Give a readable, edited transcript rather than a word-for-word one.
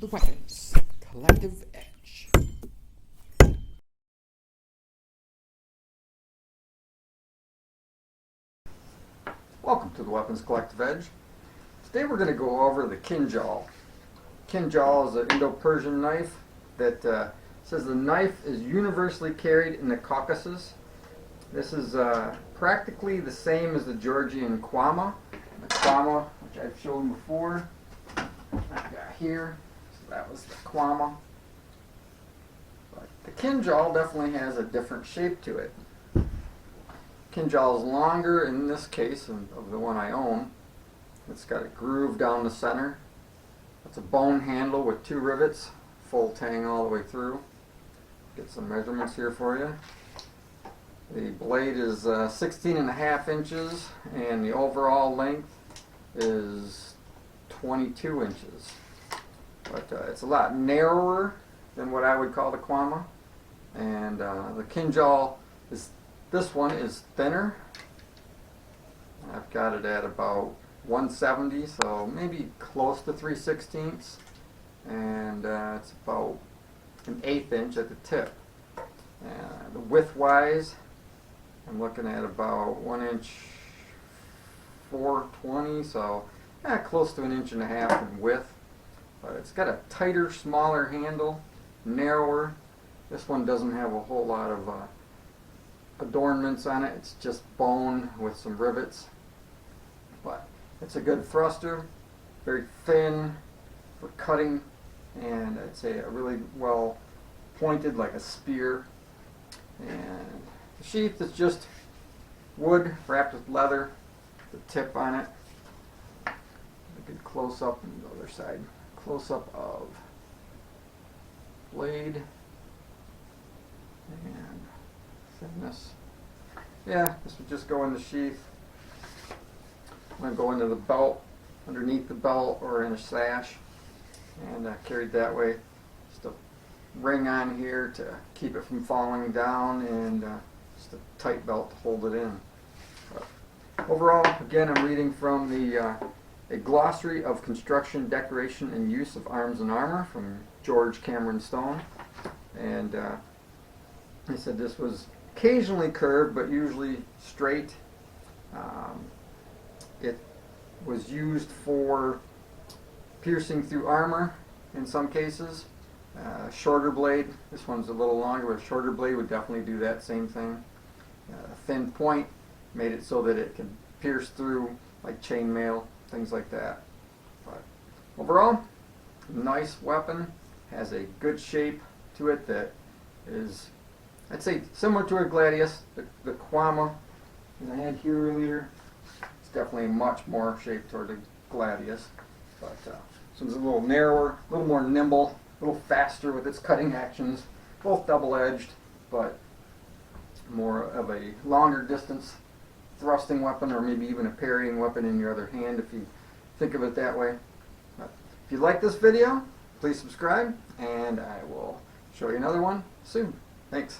the Weapons Collective Edge. Welcome to the Weapons Collective Edge. Today we're going to go over the Kindjal. Kindjal is an Indo-Persian knife that says the knife is universally carried in the Caucasus. This is practically the same as the Georgian kwama. The kwama, which I've shown before, I've got here. So that was the kwama. But the Kindjal definitely has a different shape to it. Kindjal is longer in this case of the one I own. It's got a groove down the center. It's a bone handle with 2 rivets, full tang all the way through. Get some measurements here for you. The blade is 16.5 inches and the overall length is 22 inches. But it's a lot narrower than what I would call the kwama. And the Kindjal is, this one is thinner. I've got it at about 170, so maybe close to 3/16, and it's about an 1/8 inch at the tip. The width-wise, I'm looking at about 1 inch 4/20, so close to 1.5 inches in width. But it's got a tighter, smaller handle, narrower. This one doesn't have a whole lot of adornments on it. It's just bone with some rivets. But it's a good thruster, very thin for cutting, and I'd say a really well pointed like a spear. And the sheath is just wood wrapped with leather, the tip on it. A good close up on the other side. Close up of blade and thickness. Yeah, this would just go in the sheath. I'm going to go into the belt, underneath the belt, or in a sash, and carried that way. Just a ring on here to keep it from falling down, and just a tight belt to hold it in. But overall, again, I'm reading from the A Glossary of Construction, Decoration, and Use of Arms and Armor from George Cameron Stone. And they said this was occasionally curved, but usually straight. It was used for piercing through armor in some cases. Shorter blade, this one's a little longer, but a shorter blade would definitely do that same thing. A thin point made it so that it could pierce through like chainmail, things like that. But overall, nice weapon, has a good shape to it that is, I'd say, similar to a gladius. The kwama that I had here earlier, it's definitely much more shaped toward a gladius. But this one's a little narrower, a little more nimble, a little faster with its cutting actions. Both double-edged, but more of a longer distance thrusting weapon, or maybe even a parrying weapon in your other hand if you think of it that way. But if you like this video, please subscribe, and I will show you another one soon. Thanks.